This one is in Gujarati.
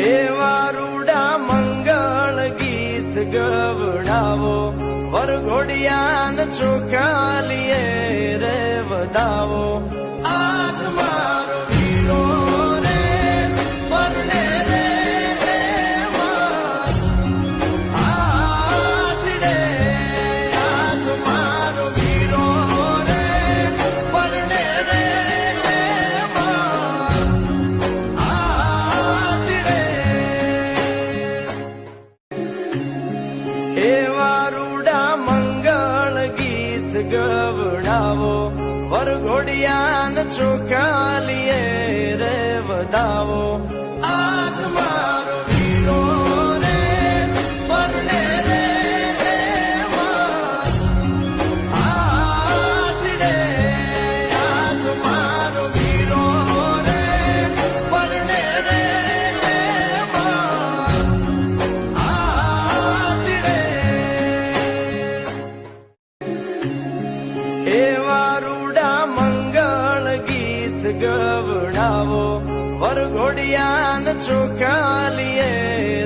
એવા રૂડા મંગળ ગીત ગવડાવો, વરઘોડિયાન ચોખાલીએ રે વધાવો. આજ મારો વીરો રે પરણે રે આતડે, આજ મારો વીરો રે પરણે રે આતડે. એવા રૂડા મંગળ ગીત ગવડાવો, વરઘોડિયાન ચોખાલીએ રે વધાવો. આજ મારો વીરો રે પરણે રે આતડે, આજ મારો વીરો રે પરણે રે આતડે. એવા રૂડા મંગળ ગીત ગવડાવો, વરઘોડિયાન ચોખાલીએ